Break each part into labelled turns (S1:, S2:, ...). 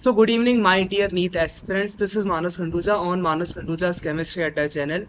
S1: So good evening, my dear NEET aspirants. This is Manas Khanduja on Manas Khanduja's Chemistry Adda channel.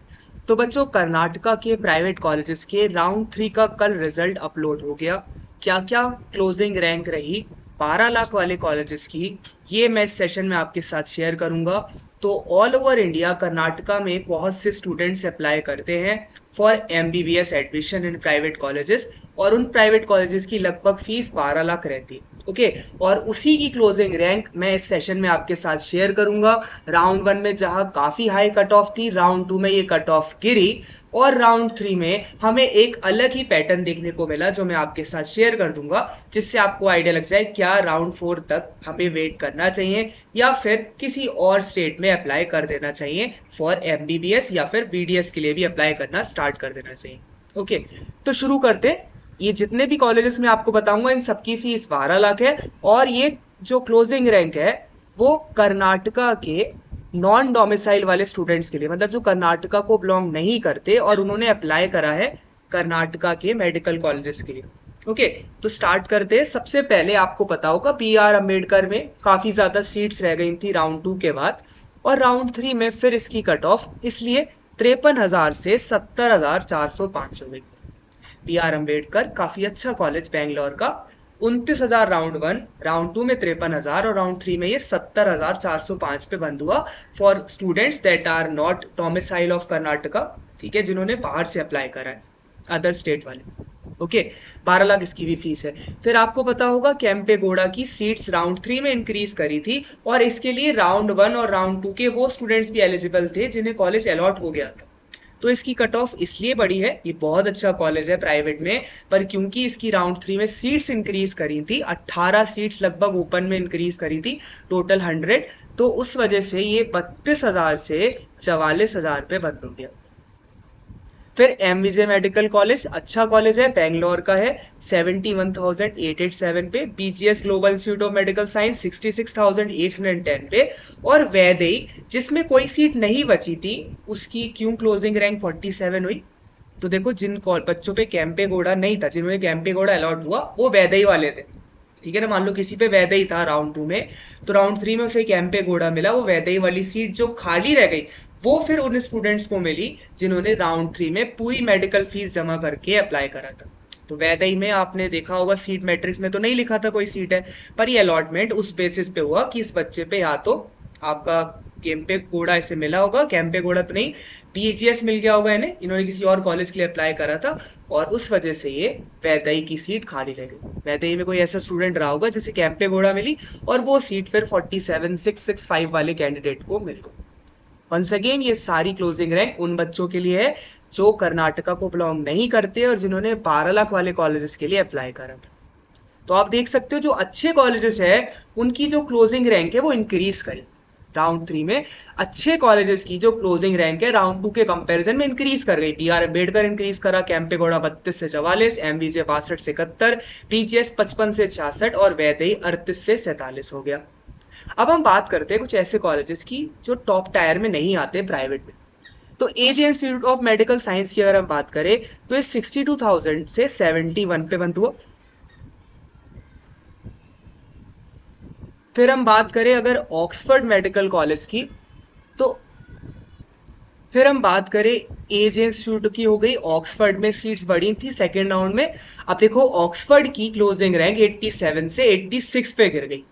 S1: तो बच्चों, कर्नाटका के private colleges के round 3 का कल result upload हो गया। क्या क्या क्लोजिंग रैंक रही 12 लाख वाले कॉलेजेस की, ये मैं इस सेशन में आपके साथ शेयर करूंगा। तो ऑल ओवर इंडिया कर्नाटका में बहुत से स्टूडेंट्स अप्लाई करते हैं for MBBS admission in private colleges, और उन प्राइवेट कॉलेजेस की लगभग फीस 12 लाख रहती है। ओके, और उसी की क्लोजिंग रैंक मैं इस सेशन में आपके साथ शेयर करूंगा। राउंड 1 में जहां काफी हाई कट ऑफ थी, राउंड 2 में ये कट ऑफ गिरी, और राउंड 3 में हमें एक अलग ही पैटर्न देखने को मिला जो मैं आपके साथ शेयर कर दूंगा, जिससे आपको आइडिया लग जाए क्या राउंड 4 तक हमें वेट करना चाहिए या फिर किसी और स्टेट में अप्लाई कर देना चाहिए फॉर MBBS, या फिर BDS के लिए भी अप्लाई करना स्टार्ट कर देना चाहिए। ओके, तो शुरू करते हैं। ये जितने भी कॉलेजेस मैं आपको बताऊंगा इन सबकी फीस 12 लाख है, और ये जो क्लोजिंग रैंक है वो कर्नाटका के नॉन डोमिसाइल वाले स्टूडेंट्स के लिए, मतलब जो कर्नाटका को बिलोंग नहीं करते और उन्होंने अप्लाई करा है कर्नाटका के मेडिकल कॉलेजेस के लिए। ओके, तो स्टार्ट करते हैं। सबसे पहले आपको पता होगा BR अम्बेडकर में काफी ज्यादा सीट्स रह गई थी राउंड 2 के बाद, और राउंड 3 में फिर इसकी कट ऑफ इसलिए 53,000 से 70,405 हो गई। BR अम्बेडकर काफी अच्छा कॉलेज बैंगलोर का, 29,000 राउंड 1, राउंड 2 में 53,000 और राउंड 3 में ये 70,405 पे बंद हुआ for students that are not domicile of Karnataka, ठीक है, जिन्होंने बाहर से अप्लाई करा है, अदर स्टेट वाले। ओके, 12 लाख इसकी भी फीस है। फिर आपको पता होगा केम्पेगौड़ा की सीट्स राउंड 3 में इंक्रीज करी थी, और इसके लिए राउंड 1 और राउंड 2 के वो स्टूडेंट्स भी एलिजिबल थे जिन्हें कॉलेज अलॉट हो गया था। तो इसकी कट ऑफ इसलिए बढ़ी है, ये बहुत अच्छा कॉलेज है प्राइवेट में, पर क्योंकि इसकी राउंड 3 में सीट्स इंक्रीज करी थी, 18 सीट्स लगभग ओपन में इंक्रीज करी थी, टोटल 100, तो उस वजह से ये 32,000 से 44,000 पे बंद हो गया। फिर MVJ मेडिकल कॉलेज अच्छा कॉलेज है, बैंगलोर का है, 71,887 पे। BGS global institute of medical science 66,810 पे। और वैदेई जिसमें कोई सीट नहीं बची थी, उसकी क्यों क्लोजिंग रैंक 47 हुई? तो देखो, जिन बच्चों पे केम्पेगौड़ा नहीं था, जिन्होंने केम्पेगौड़ा अलॉट हुआ, वो वैदेई वाले थे, ठीक है ना। मान लो किसी पे वैदेई था राउंड 2 में, तो राउंड 3 में उसे केम्पेगौड़ा मिला, वो वैदेई वाली सीट जो खाली रह गई वो फिर उन स्टूडेंट्स को मिली जिन्होंने राउंड 3 में पूरी मेडिकल फीस जमा करके अप्लाई करा था। तो वैदेई में आपने देखा होगा सीट मैट्रिक्स में तो नहीं लिखा था कोई सीट है, पर ये अलॉटमेंट उस बेसिस पे हुआ कि इस बच्चे पे या तो आपका केम्पेगौड़ा इसे मिला होगा, केम्पेगौड़ा तो नहीं, BGS मिल गया होगा इन्हें, इन्होंने किसी और कॉलेज के लिए अप्लाई करा था, और उस वजह से ये वैदेई की सीट खाली रह गई। वैदेई में कोई ऐसा स्टूडेंट रहा होगा जिसे केम्पेगौड़ा मिली, और वो सीट फिर 47,665 वाले कैंडिडेट को मिल गई। वंस अगेन, ये सारी क्लोजिंग रैंक उन बच्चों के लिए है जो कर्नाटका को बिलोंग नहीं करते और जिन्होंने 12 लाख वाले कॉलेजेस के लिए अप्लाई करा था। तो आप देख सकते हो जो अच्छे कॉलेजेस है उनकी जो क्लोजिंग रैंक है वो इंक्रीज करी राउंड 3 में। अच्छे कॉलेजेस की जो क्लोजिंग रैंक है राउंड 2 के कंपैरिजन में इंक्रीज कर गई। BR अम्बेडकर इंक्रीज करा, केम्पेगौड़ा 32 से 44, MVJ 62 से 71, BGS 55 से 66 और वैदेई 38 से 47 हो गया। अब हम बात करते हैं कुछ ऐसे कॉलेजेस की जो टॉप टायर में नहीं आते प्राइवेट में। तो AJ institute of medical science की अगर हम बात करें तो ये 62,000 से 71 पे बंद हुआ। फिर हम बात करें अगर ऑक्सफोर्ड मेडिकल कॉलेज की, तो फिर हम बात करें AJ इंस्टीट्यूट की, हो गई ऑक्सफोर्ड में सीट्स बढ़ी थी सेकेंड राउंड में। अब देखो ऑक्सफोर्ड की क्लोजिंग रैंक 87 से 86 पे गिर गई,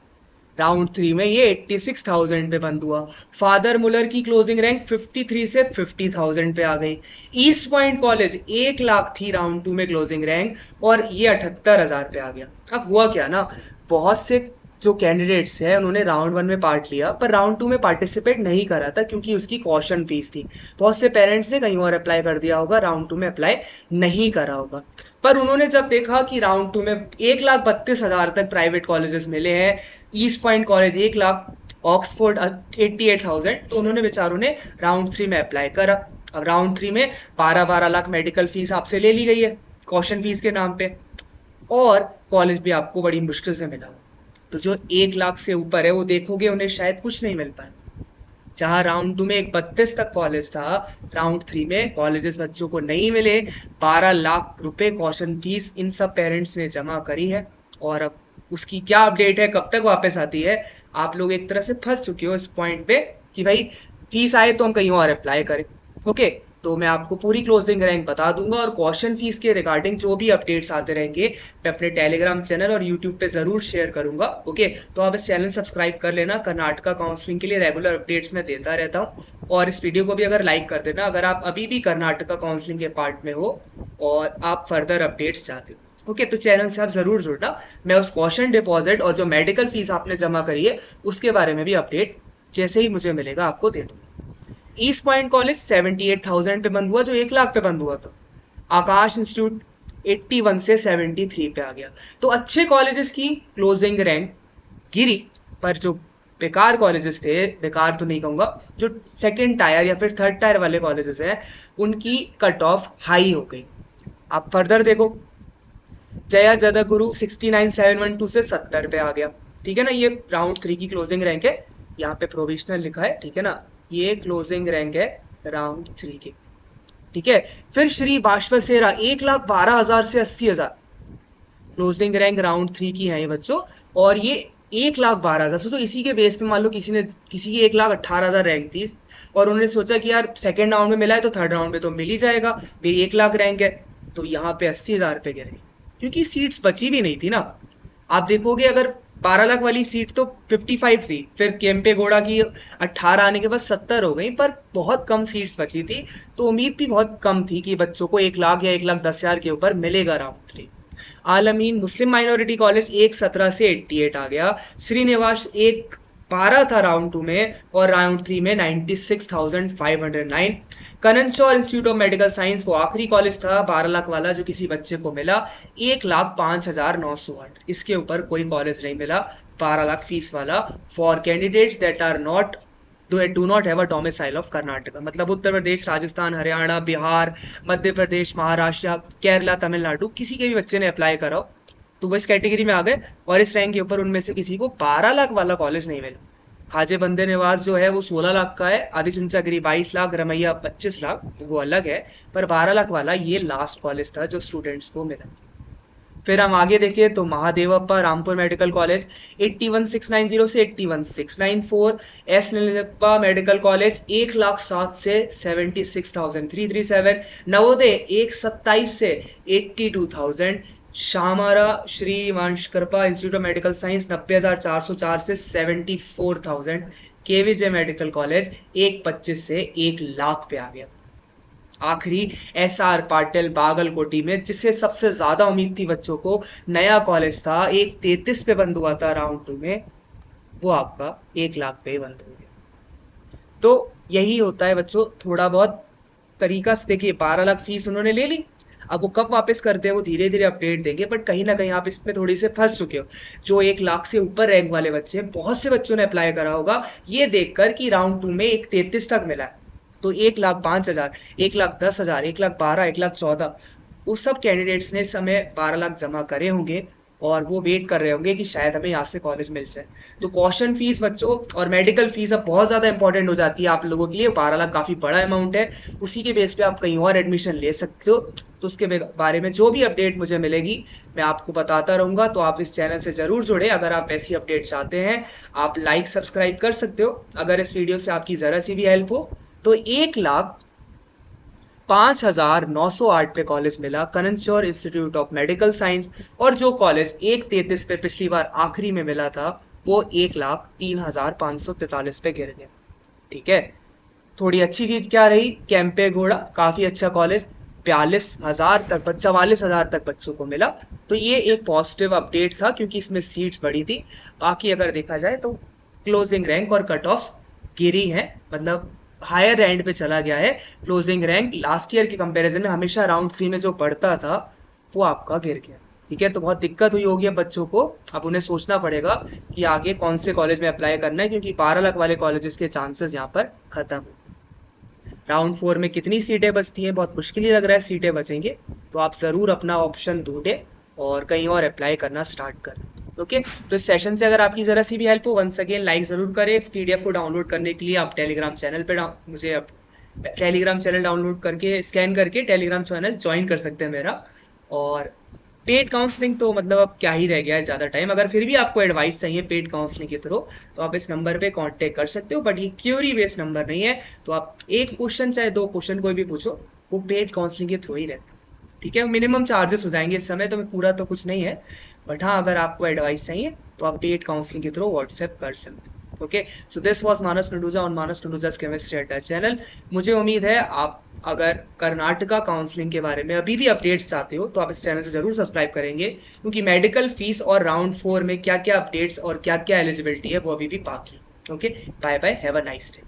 S1: राउंड 3 में ये 86,000 पे बंद हुआ। फादर मुलर की क्लोजिंग रैंक 53 से 50,000 पे आ गई। ईस्ट पॉइंट कॉलेज 1 लाख थी राउंड 2 में क्लोजिंग रैंक, और ये 78,000 पे आ गया। अब हुआ क्या ना, बहुत से जो कैंडिडेट्स हैं उन्होंने राउंड 1 में पार्ट लिया पर राउंड 2 में पार्टिसिपेट नहीं करा था क्योंकि उसकी कॉशन फीस थी। बहुत से पेरेंट्स ने कहीं और अप्लाई कर दिया होगा, राउंड 2 में अप्लाई नहीं करा होगा। पर उन्होंने जब देखा कि राउंड 2 में 1,32,000 तक प्राइवेट कॉलेजेस मिले हैं, east point college 1 lakh, Oxford 88,000, तो उन्होंने बेचारों ने राउंड 3 में अप्लाई करा। अब राउंड 3 में 12-12 लाख मेडिकल फीस आपसे ले ली गई है कॉशन फीस के नाम पे, और कॉलेज भी आपको बड़ी मुश्किल से मिला। तो जो 1 लाख से ऊपर है वो देखोगे उन्हें शायद कुछ नहीं मिल पाए। जहां राउंड 2 में एक 32 तक कॉलेज था, राउंड 3 में कॉलेजेस बच्चों को नहीं मिले। 12 लाख रुपए कॉशन फीस इन सब पेरेंट्स ने जमा करी है, और अब उसकी क्या अपडेट है, कब तक वापस आती है। आप लोग एक तरह से फंस चुके हो इस पॉइंट पे कि भाई फीस आए तो हम कहीं और अप्लाई करें। ओके, तो मैं आपको पूरी क्लोजिंग रैंक बता दूंगा और क्वेश्चन फीस के रिगार्डिंग जो भी अपडेट्स आते रहेंगे मैं अपने टेलीग्राम चैनल और यूट्यूब पे जरूर शेयर करूंगा। ओके, तो आप इस चैनल सब्सक्राइब कर लेना, कर्नाटका काउंसलिंग के लिए रेगुलर अपडेट्स मैं देता रहता हूँ। और इस वीडियो को भी अगर लाइक कर देना अगर आप अभी भी कर्नाटका काउंसलिंग के पार्ट में हो और आप फर्दर अपडेट्स चाहते हो। ओके, तो चैनल से आप जरूर जुड़ना। मैं उस क्वेश्चन डिपॉजिट और जो मेडिकल फीस आपने जमा करी है उसके बारे में भी अपडेट जैसे ही मुझे मिलेगा आपको दे दूंगा। ईस्ट पॉइंट कॉलेज 78,000 पे बंद हुआ, जो 1 लाख पे बंद हुआ था। आकाश इंस्टीट्यूट 81 से 73 पे आ गया। तो अच्छे कॉलेजेस की क्लोजिंग रैंक गिरी, पर जो बेकार कॉलेजेस थे, बेकार तो नहीं कहूंगा, जो सेकंड टायर या फिर थर्ड टायर वाले कॉलेजेस हैं उनकी कट ऑफ हाई हो गई। आप फर्दर देखो, जया जदा गुरु 69,712 से 70 पे आ गया। ठीक है ना, ये राउंड 3 की क्लोजिंग रैंक है। यहाँ पे प्रोविजनल लिखा है, ठीक है ना, ये क्लोजिंग रैंक है राउंड 3 की। ठीक है, फिर श्री बाश्वसेरा 1,12,000 से 80,000 क्लोजिंग रैंक राउंड 3 की है ये बच्चों। और ये 1,12,000, सोचो इसी के बेस पे मान लो किसी की 1,18,000 रैंक थी और उन्होंने सोचा कि यार सेकेंड राउंड में मिला है तो थर्ड राउंड में तो मिल ही जाएगा, मेरी 1 लाख रैंक है, तो यहाँ पे 80,000 पे गिर गई क्योंकि सीट्स बची भी नहीं थी ना। आप देखोगे अगर 12 लाख वाली सीट तो 55 थी, फिर केम्पे गौड़ा की 18 आने के बाद 70 हो गई, पर बहुत कम सीट्स बची थी, तो उम्मीद भी बहुत कम थी कि बच्चों को 1 लाख या 1,10,000 के ऊपर मिलेगा राउंड 3। आलमीन मुस्लिम माइनॉरिटी कॉलेज 1,17 से 88 आ गया। श्रीनिवास 1,12 था राउंड 2 में और राउंड 3 में 96,509। कननचौर इंस्टीट्यूट ऑफ मेडिकल साइंस वो आखिरी कॉलेज था 12 लाख वाला जो किसी बच्चे को मिला, 1,05,908। इसके ऊपर कोई कॉलेज नहीं मिला 12 लाख फीस वाला for candidates that are not do not have a domicile of Karnataka. मतलब उत्तर प्रदेश, राजस्थान, हरियाणा, बिहार, मध्य प्रदेश, महाराष्ट्र, केरला, तमिलनाडु, किसी के भी बच्चे ने अप्लाई करा हो तो वो इस कैटेगरी में आ गए। और इस रैंक के ऊपर उनमें से किसी को 12 लाख वाला कॉलेज नहीं मिला। खाजे बंदे नवाज जो है वो 16 लाख का है, आदि चुंचागिरी 22 लाख, रमैया 25 लाख, वो अलग है, पर 12 लाख वाला ये लास्ट कॉलेज था जो स्टूडेंट्स को मिला। फिर हम आगे देखें तो महादेवप्पा रामपुर मेडिकल कॉलेज 81,690 से 81,694। एस निलप्पा मेडिकल कॉलेज 1,07,000 से 76,337। नवोदय 1,27,000 से 82,000। शामारा श्री वांशकरपा इंस्टीट्यूट ऑफ मेडिकल साइंस 90,404 से 74,000। केवीजे मेडिकल कॉलेज 1,25,000 से 1 लाख पे आ गया। आखिरी SR पाटिल बागलकोटी में, जिससे सबसे ज्यादा उम्मीद थी बच्चों को, नया कॉलेज था, 1,33 पे बंद हुआ था राउंड 2 में, वो आपका 1 लाख पे बंद हो गया। तो यही होता है बच्चों, थोड़ा बहुत तरीका से देखिए, 12 लाख फीस उन्होंने ले ली, अब वो कब वापस करते हैं वो धीरे धीरे अपडेट देंगे, बट कहीं ना कहीं आप इसमें थोड़ी से फंस चुके हो। जो 1 लाख से ऊपर रैंक वाले बच्चे हैं, बहुत से बच्चों ने अप्लाई करा होगा ये देखकर कि राउंड 2 में 1,33 तक मिला है, तो 1,05,000, 1,10,000, 1,12,000, 1,14,000, उस सब कैंडिडेट्स ने समय 12 लाख जमा करे होंगे और वो वेट कर रहे होंगे कि शायद हमें यहाँ से कॉलेज मिल जाए। तो कॉशन फीस बच्चों और मेडिकल फीस अब बहुत ज्यादा इंपॉर्टेंट हो जाती है आप लोगों के लिए। 12 लाख काफी बड़ा अमाउंट है, उसी के बेस पे आप कहीं और एडमिशन ले सकते हो। तो उसके बारे में जो भी अपडेट मुझे मिलेगी मैं आपको बताता रहूंगा, तो आप इस चैनल से जरूर जुड़े। अगर आप ऐसी अपडेट चाहते हैं आप लाइक सब्सक्राइब कर सकते हो। अगर इस वीडियो से आपकी जरा सी भी हेल्प हो तो 1,05,908 पे कॉलेज मिला कननचौर इंस्टीट्यूट ऑफ मेडिकल साइंस, और जो कॉलेज 1,33 पे पिछली बार आखिरी में मिला था वो 1,03,543 पे गिर गया। ठीक है, थोड़ी अच्छी चीज क्या रही, कैंपे घोड़ा काफी अच्छा कॉलेज, 42,000 तक 44,000 तक बच्चों को मिला, तो ये एक पॉजिटिव अपडेट था क्योंकि इसमें सीट्स बढ़ी थी। बाकी अगर देखा जाए तो क्लोजिंग रैंक और कट ऑफ गिरी है, मतलब हायर एंड पे चला गया है। क्लोजिंग रैंक लास्ट ईयर के कंपैरिजन में हमेशा राउंड 3 में जो बढ़ता था वो आपका गिर गया। ठीक है, तो बहुत दिक्कत हुई होगी अब बच्चों को, अब उन्हें सोचना पड़ेगा कि आगे कौन से कॉलेज में अप्लाई करना है, क्योंकि 12 लाख वाले कॉलेजेस के चांसेस यहाँ पर खत्म। राउंड 4 में कितनी सीटें बचती हैं बहुत मुश्किल ही लग रहा है सीटें बचेंगे, तो आप जरूर अपना ऑप्शन ढूंढें और कहीं और अप्लाई करना स्टार्ट करें। ओके, तो इस सेशन से अगर आपकी जरा सी भी हेल्प हो, वंस अगेन लाइक जरूर करें। इस PDF को डाउनलोड करने के लिए आप टेलीग्राम चैनल पे मुझे टेलीग्राम चैनल डाउनलोड करके स्कैन करके टेलीग्राम चैनल ज्वाइन कर सकते हैं मेरा। और पेड काउंसलिंग तो मतलब अब क्या ही रह गया है ज़्यादा टाइम। अगर फिर भी आपको एडवाइस चाहिए पेड काउंसलिंग के थ्रू तो आप इस नंबर पे कांटेक्ट कर सकते हो, बट ये क्यूरी बेस्ड नंबर नहीं है। तो आप एक क्वेश्चन चाहे दो क्वेश्चन कोई भी पूछो, वो पेड काउंसलिंग के थ्रू ही रहता है। ठीक है, मिनिमम चार्जेस हो जाएंगे इस समय, तो मैं पूरा तो कुछ नहीं है, बट हाँ अगर आपको एडवाइस चाहिए तो आप पेड काउंसलिंग के थ्रू व्हाट्सएप कर सकते हो। Okay, so this was Manas Kanduja on Manas Kanduja's chemistry Adda channel. मुझे उम्मीद है आप अगर कर्नाटका काउंसलिंग के बारे में अभी भी अपडेट्स चाहते हो तो आप इस चैनल से जरूर सब्सक्राइब करेंगे, क्योंकि मेडिकल फीस और राउंड 4 में क्या क्या अपडेट्स और क्या क्या एलिजिबिलिटी है वो अभी भी बाकी है। Okay, bye bye, have a nice day.